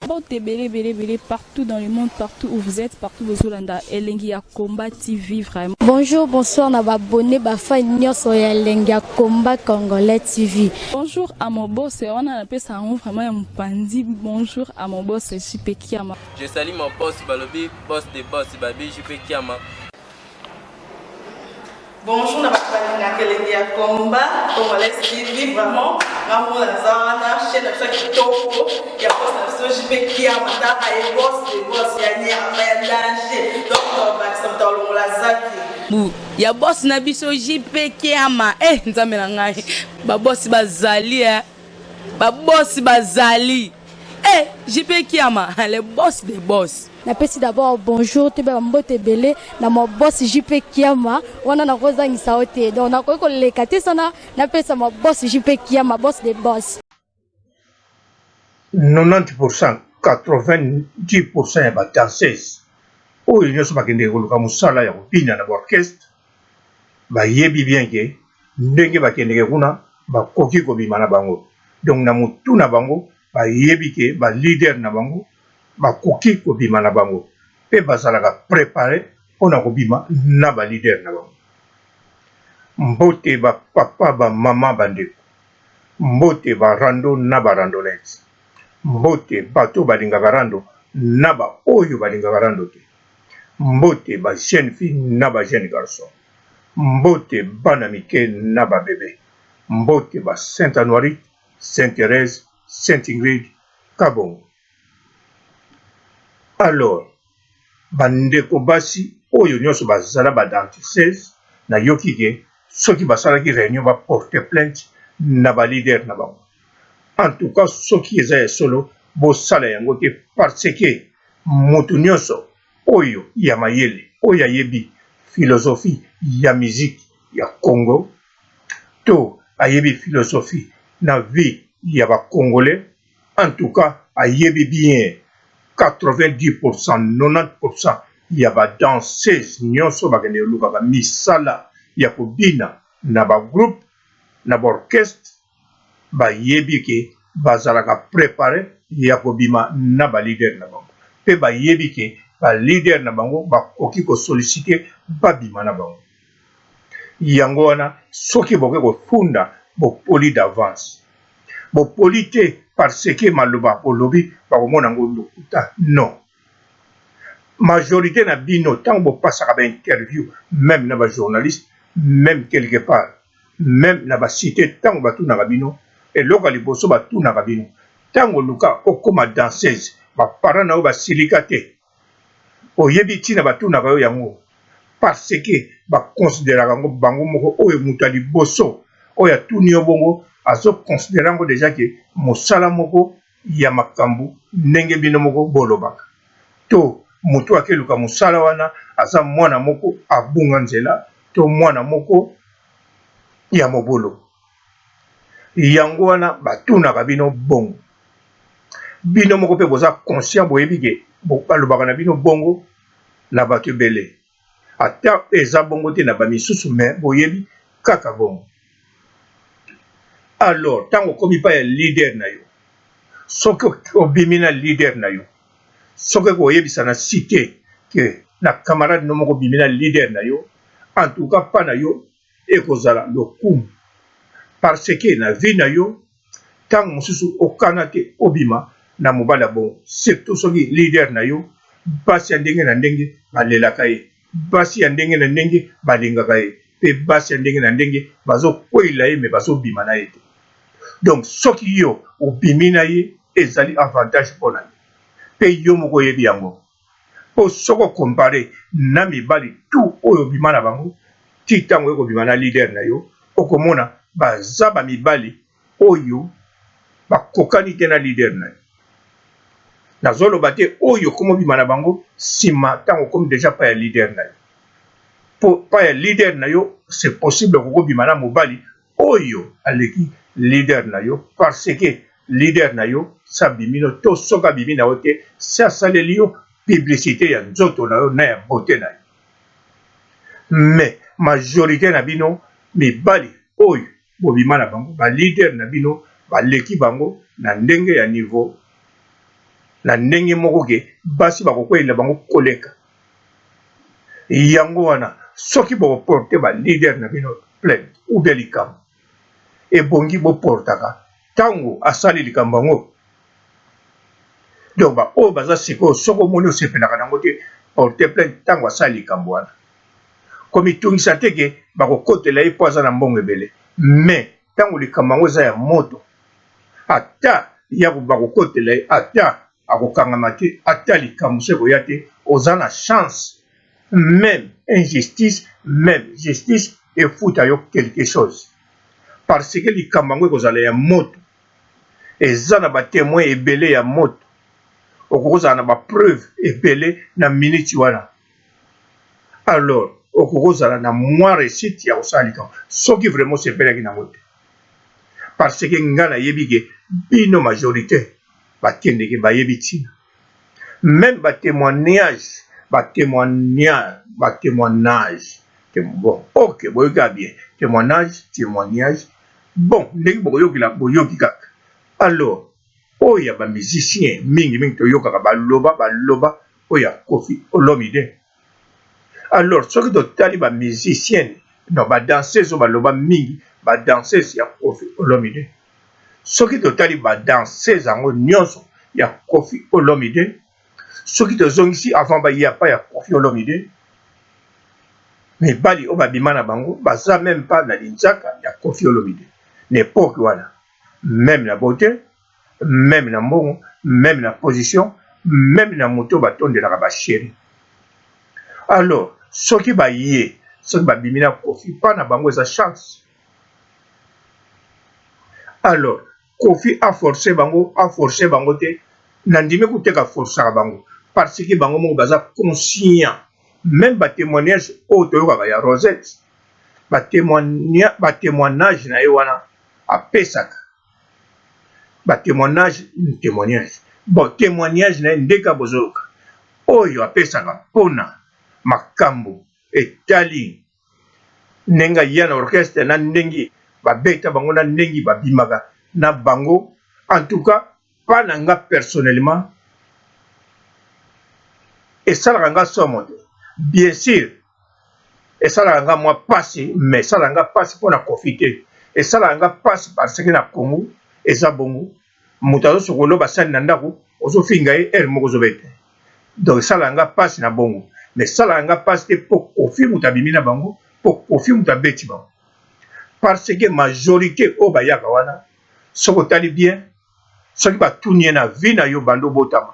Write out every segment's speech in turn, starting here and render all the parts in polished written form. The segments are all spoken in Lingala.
Bon, t'es belé partout dans le monde, partout où vous êtes, partout où vous êtes, Elengi Combat TV, vraiment. Bonjour, bonsoir, on va abonné, bafa nyonso ya Elengi Combat Congolais TV. Bonjour à mon boss, on a appelé ça vraiment un pandi. Bonjour à mon boss, JP Kiama. Je salue mon boss, Balobi, boss des boss, Babi, JP Kiama. Bonjour, on a appelé Elengi Combat Congolais TV, vraiment. Ramon Lazana, chaîne de chaque topo, il y a pas de JP Kiama, et boss des boss, il y a un danger. Donc, on va s'entendre dans la zaki. Ya boss na biso JP Kiama nzambe na ngai ba boss bazali ba boss bazali JP Kiama le boss des boss. Napesi d'abord bonjour te ba mbote belé na mo boss JP Kiama wana na kozangisa ote donc na ko lekate sana napesa mo boss JP Kiama boss des boss. 90%, 90% ba danseuse oyo nyonso bakende koluka mosala ya kopina na orchestre bayebi bien ke ndenge bakendeke kuna bakoki kobima na bango. Donc na motu na bango bayebi ke ba leader na bango bakoki kobima na bango pe bazalaka préparé mpona kobima na ba leader na bango. Mbote ba papa ba mama bandeko, mbote ba rando na ba randonnette, mbote bato balingaka rando na ba oyo balingaka rando te, mbote ba jeune fille na ba jeune garçon, mbote bana mike na ba bébé, mbote ba Sainte Anoïde, Sainte Thérèse, Sainte Ingrid, Kabongo. Alors, bandeko basi oyo nyonso bazala ba danseuse na yoki ke soki basalaki réunion ba porter plainte na ba leader na bango. En tout cas, soki eza ya solo bosala yango te parce que motu nyonso oyo ya mayele oyo ayebi philosophie ya musique ya Congo to ayebi philosophie na vie ya ba Congolais, en tout cas ayebi bien 90%, 90% ya ba danseuse nyonso bakende lukaka misala ya kobina na ba groupe na ba orchestre bayebi ke bazalaka préparé ya kobima na ba leader na bango pe bayebi ke ba leader na bango bakoki ko solliciter babima na bango. Yango wana soki boke kofunda bopoli d'avance, bopoli te parce que maloba olobi bakomona ngo lokuta. Non, majorité na bino tango bopasaka ba interview même na ba journaliste, même quelque part, même na ba cité tango batunaka bino eloko liboso batunaka bino tango luka okoma danseuse bapara na yo basilika te oyebi ntina batunaka yo yango parce que bakonsideraka yango bango moko oyo moto ya liboso oyo atuni yo bongo azokonsidera yango deja ke mosala moko ya makambo ndenge bino moko bolobaka to moto akeluka mosala wana aza mwana moko abunga nzela to mwana moko ya mobolo. Yango wana batunaka bino bongo bino moko pe boza conscient boyebi ke balobaka na bino bongo na bato ebele ata eza bongo te na bamisusu me boyebi kaka bongo. Alors tango okomi pa ya leader na yo, soki obimi na leader na yo, soki oyebisa na cité ke na camarade no moko obimi na leader na yo, en tout cas pa na yo ekozala lokumu parce que na vie na yo tango mosusu okana te obima na mobala bongo, surtout soki leader na yo basi ya ndenge na ndenge balelaka ye, basi ya ndenge na ndenge balingaka ye, pe basi ya ndenge na ndenge bazokweyila ye me bazobima na ye te. Donc soki yo obimi na ye ezali avantage mpona ye pe yo moko oyebi yango po soko compare na mibali tu oyo obima na bango ti tango ekobima na leader na yo okomona baza bamibali oyo bakokani te na leader na yo. Nazoloba te oyo komobima na bango nsima ntango okomi deja pa ya leader na yo. Pa ya leader na yo c'est possible kokobima na mobali oyo aleki leader na yo parce que leader na yo sabimino to soka bimi na yo te sasaleli yo publicité ya nzoto na yo na ya beauté na yo. Mais majorité na bino mibali oyo bobima na bango ba leader na bino baleki bango na ndenge ya niveau na ndenge moko ke basi bakokwela bango koleka yango wana soki boporte ba leader na bino plainte ou bien likambo ebongi boportaka tango asali likambo yango donc oyo baza sikoyo soki omoni osepelaka nango te porte plainte tango asali likambo wana komitungisa te ke bakokotela ye mpo aza na mbongo ebele mais tango likambo yango eza ya moto ata yako bakokotela ye ata akokangama te ata likambo se koya te oza na chance même injustice même justice efuta yo quelque chose parce que likambo yango ekozala ya moto eza na batémoin ebele ya moto okozala na bapreuve ebele na miniti wana alors okozala na mwa réussite ya kosala likambo soki vraiment sepelaki nango te parce que nga nayebi ke bino majorité bakendeke bayebi ntina même batémoignage bon ok boyoka bien témoignage bon ndenge bokoyokela boyoki kaka alors oyo ya bamusicien mingi toyokaka baloba oyo ya Koffi Olomide alors soki totali bamusicienne non badanseuse oyo baloba mingi badanseuse ya Koffi Olomide soki totali badanseuse yango nyonso ya Koffi Olomide soki tozongisi avant bayapa ya Koffi Olomide mibali oyo babima na bango baza même pas na linzaka ya Koffi Olomide n'époque wana même na beauté même na mbongo même na position même na moto batondelaka basheri alors soki baye soki babimi na Koffi mpa na bango eza chance alors Koffi a forcé bango te nandimi kuteka forçaka bango parce que bango moko baza conscient même batémoignage oyo toyokaka ya Rosette batémoignage na ye wana apesaka témoignage bon témoignage na ye ndeka bozoyoka oyo apesaka mpona makambo etali ndenge ya na orchestre na ndenge babeta bango na ndenge babimaka na bango en tout cas pas na nga personnellement esalaka nga somo te bien sûr esalaka nga mwa pasi mais esalaka nga pasi mpona Koffi te esalaka nga pasi parce que na Congo eza bongo moto azosokola basali na ndako ozofinga ye ere moko ozobete donc esalaka nga pasi na bongo mais esalaka nga pasi te mpo Koffi moto abimi na bango mpo Koffi moto abeti bango parce que majorité oyo bayaka wana soki otali bien soki batuni ye na vie na yo bando botama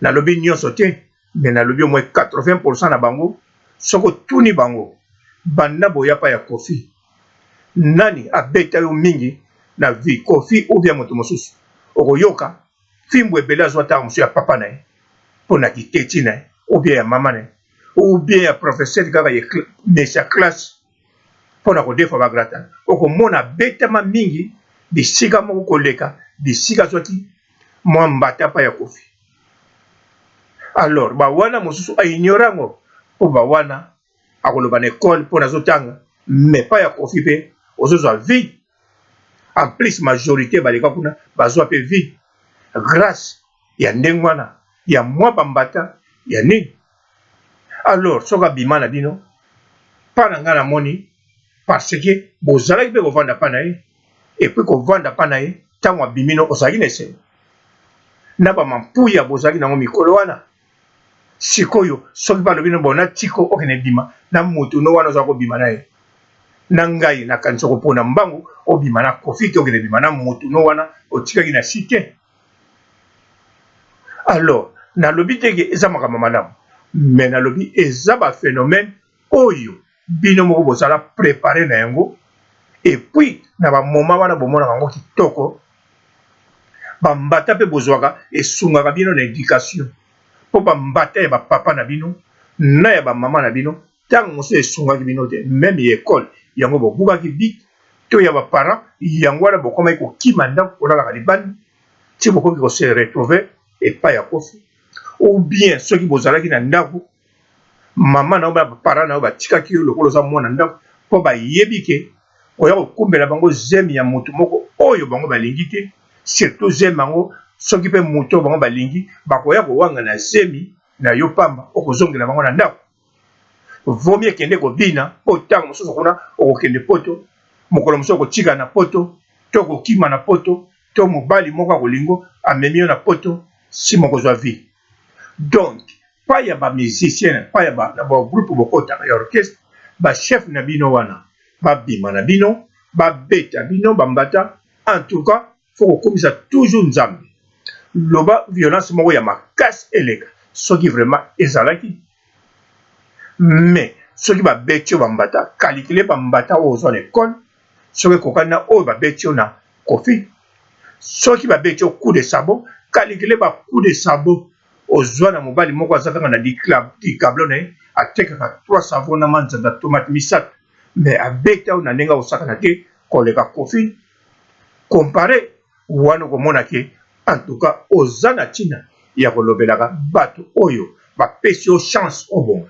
nalobi nyonso te mais nalobi au moins 80% na bango soki otuni bango banda boyapa ya Koffi nani abeta yo mingi na vie Koffi ou bien moto mosusu okoyoka fimbo ebele azwa taka mosusu ya papa na ye mpo na kiteti na ye ou bien ya mama na ye ou bien ya professeur kaka ye mesi ya classe mpo na kodefa bagratana okomona betama mingi bisika moko koleka bisika soki mwa mbata pa ya Koffi alors bawana mosusu aignorango mpo bawana akoloba na ekole mpo nazotanga mais pa ya Koffi mpe ozozwa vie en plus majorité baleka kuna bazwa mpe vie grâce ya ndenge wana ya mwa bambata ya nini alors soki abima na bino mpa na nga namoni parce que bozalaki mpe kovanda mpa na ye epuis kovanda mpa na ye ntango abimino ozalaki na esengo na bamampuya bozalaki nango mikolo wana sikoyo soki balobi no bona tiko okende bima na motu no wana ozala kobima na ye na ngai nakanisa kopona mbangu obima na Koffi te okende bima na motu no wana otikaki na si te alors nalobi teke eza makambo malamu mais nalobi eza baphénomène oyo bino moko bozala préparé na yango et puis na bamoma wana bomonaka yango kitoko bambata mpe bozwaka esungaka bino na éducation mpo bambata ya bapapa na bino na ya bamama na bino ntango mosusu esungaki bino te même ya ekole yango bobukaki bik to ya baparent yango wana bokomaki kokima ndako kolakaka libanda ti bokoki kose retrouve epai ya Koffi ou bien soki bozalaki na ndako mama na yo baparent na yo batikaki yo lokola oza mwana ndako mpo bayebi ke oya kokumbela bango zemi ya motu moko oyo bango balingi te surtout zemi yango soki pe moto bango balingi bakoya kowanga na zemi na yo pamba okozongela bango na ndako vomi ekende kobina po ntango mosusu kuna okokende poto mokolo mosusu okotika na poto to kokima na poto to mobali moko akolingo amemi yo na poto si mokozwa vie. Donc pa ya bamusicien pa ya bagroupe bokotaka ya orchestre bachef na bino wana babima na bino babeta bino bambata. En tout cas faut kokomisa toujours nzambe loba violence moko ya makasi eleka soki vraiment ezalaki mais soki babeti yo bambata calcule bambata oyo ozwa na ekole soki ekokani na oyo babeti yo na kofi soki babeti yo coup de sabot calcule bacoup de sabot ozwa na mobali moko aza kaka na dikablo na ye atekaka 3 savon na manzanza tomate misato mais abeti oyo na ndenge akosakana te koleka kofi comparé wana komona ke en tout cas oza na ntina ya kolobelaka bato oyo bapesi yo chance obonga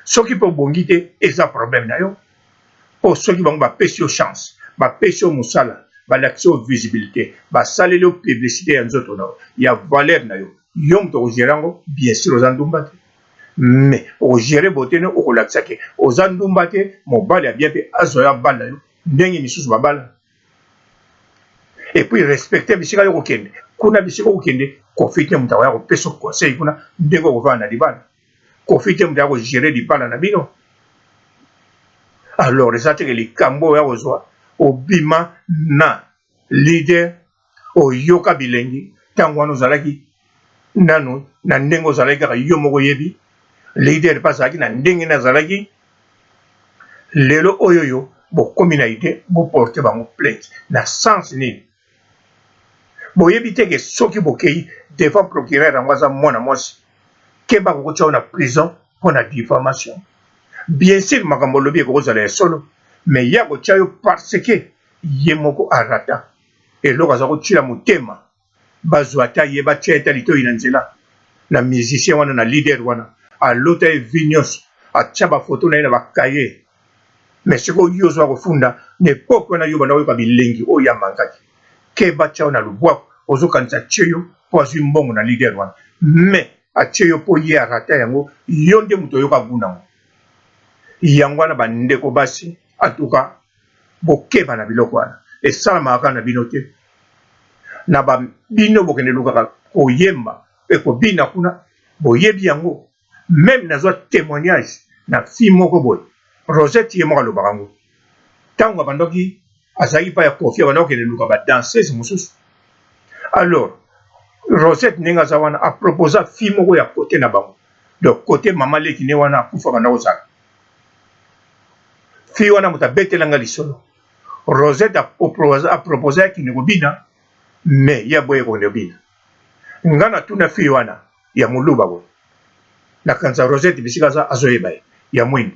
soki mpe obongi te eza problème na yo po soki bango bapesi yo chance bapesi yo mosala balakisi yo visibilité basaleli yo publicité ya nzoto na yo ya valeur na yo yo moto okogere yango bien sûr oza ndumba te mais okogere bote ne okolakisa ke oza ndumba te mobali abia mpe azwa yo abala yo ndenge misusu babala. Et puis respecter bisika yo kokende kuna bisika kokende kofite mutu akoya kopesa conseil kuna ndenge okovanda na libala kofite mutu akogere libala na bino. Alors eza teke likambo oyo akozwa obima na leader oyoka bilengi ntango wana ozalaki nano na ndenge ozalaki kaka yo moko oyebi leader mpe azalaki na ndenge nazalaki lelo oyo yo bokomi na ide boporte bango plainte na sens nini boyebi teke soki bokei devant procureur yango aza mwana mwasi ke bakokotia na prison mpo na diffamation. Bien sûr makambo lobi ekokozala ya solo mais ya kotia yo parce ke ye moko arata eloko aza kotia motema bazwa ata ye batia ata litoyi na nzela na musicien wana na leader wana alota ye vi nyonso atia bafoto na ye na bakaye mais sikoyo yo ozwa kofunda nepoke wana yo banda koyoka bilengi oyo ya mankaki ke batia yo na lubwaku ozokanisa tie yo mpo azwi mbongo na leader wana mais atie yo mpo ye arata yango yo nde moto oyoka ngunango yango wana bandeko basi atuka bokeba na biloko wana esalamaka kaka na bino te na bino bokende lukaka koyemba ekobina kuna boyebi yango même nazwa témoignage na fille moko boye Rosette ye moko alobaka yango ntango abandoki azalaki pa ya kofi abandaki kokende luka badanseuse mosusu. Alors Rosette ndenge aza wana aproposa fille moko ya kote na bango donc kote mama leki ne wana akufa banda kozala fille wana moto abetelanga lisolo Rosette aproposa yakende kobina mais ya boye kokende kobina nga na tuna fille wana ya moluba boye nakanisa Rosette bisika aza azoyeba ye ya mwini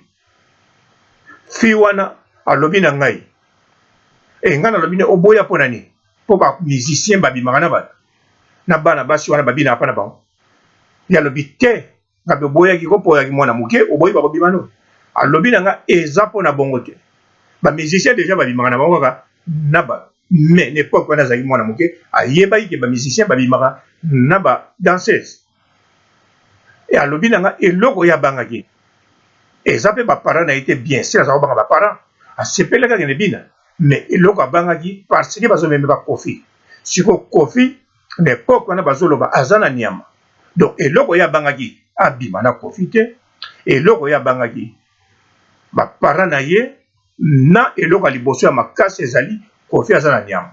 fille wana alobi na ngai nga nalobi ne oboya mpo na nini mpo bamusicien babimaka na bato na bana basi wana babina apa na bango yalobi te nga mpe oboyaki kopoyaki mwana moke oboyi bakobima no alobi na nga eza mpo na bongo te bamusicien deja babimaka na bango kaka na bato mais nepoke wana azalaki mwana moke ayebaki ke bamusicien babimaka na badanseuse e alobi na nga eloko oyo abangaki eza mpe baparent na ye te bien sûr aza kobanga baparent asepelaki akende bina mais eloko abangaki parce que bazomeme bakofi siko kofi nepoke wana bazoloba aza na nyama donc eloko oyo abangaki abima na kofi te eloko oyo abangaki baparent na ye na eloko ya liboso ya makasi ezali kofi aza na nyama.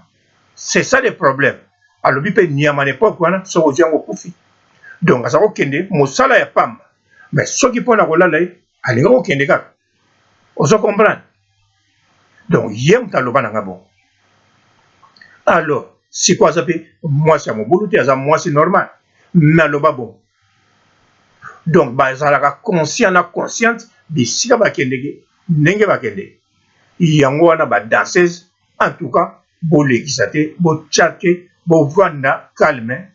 C'est ça le problème alobi mpe nyama nepoke wana soki ozwi yango kofi donc aza kokende mosala ya pamba mais soki mpo na kolala ye alinga kokende kaka ozo comprendre donc ye moto aloba na nga bongo alors siko aza mpe mwasi ya mobulu te aza mwasi normal mais aloba bongo donc bazalaka conscient na consciente bisika bakendeke ndenge bakende yango wana badanseuse en tout cas bolekisa te botya te bovanda calme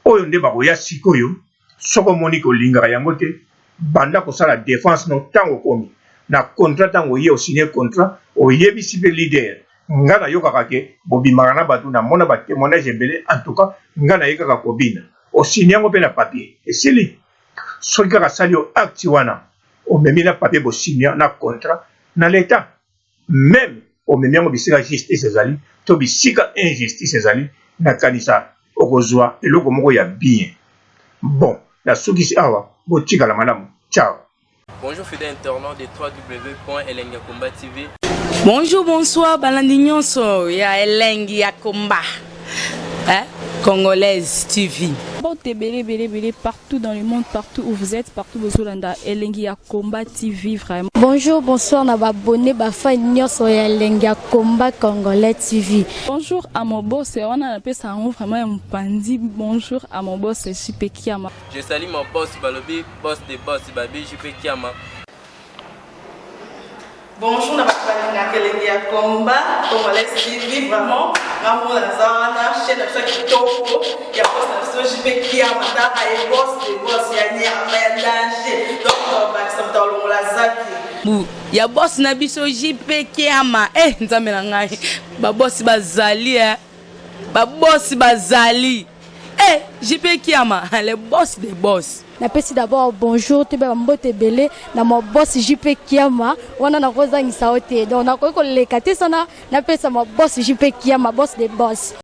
oyo nde bakoya sikoyo soko omoni kolingaka yango te banda kosala défense no ntango okomi na contrat ntango oye osigne contrat oyebisi mpe leader nga na yokaka ke bobimaka na bato na mona batémoignage ebele en tout cas nga na ye kaka kobina osini yango mpe na papier esili soki kaka sali yo acte wana omemi na papier bosini na contrat na l'état même omemi yango bisika justice ezali to bisika injustice ezali nakanisa okozwa eloko moko ya bien bon nasukisi awa botikala malamu ciao. Bonjour fidèles internautes de www.elengiakomba TV. Bonjour, bonsoir, balandi nyonso ya Elengi ya Komba. Congolaise TV. Bon, belé, partout dans le monde, partout où vous êtes, partout où vous êtes, Elengi ya Komba TV, vraiment. Bonjour, bonsoir, na abonné, fa nyonso ya Elengi ya Komba Congolais TV. Bonjour à mon boss, on a appelé ça vraiment un pandi. Bonjour à mon boss, JP Kiama. Je salue mon boss Balobi, boss des boss, Babi JP Kiama. Bonjour, na Elengi ya Komba Congolais TV, vraiment. Ngamu la zana, chaîne de kitoko, ya boss na JP Kiama, ta ay boss des boss ya nyama ya danger. Donc ba samta longo la zaki. Ya boss na biso JP Kiama. Nzambe na ngai. Ba boss bazali Ba boss bazali. JP Kiama, le boss des boss. Napesi d'abord bonjour te ba mbote belé na mo boss JP Kiama wana na kozangisa ote donc na ko lekate sana napesa mo boss JP Kiama boss des boss.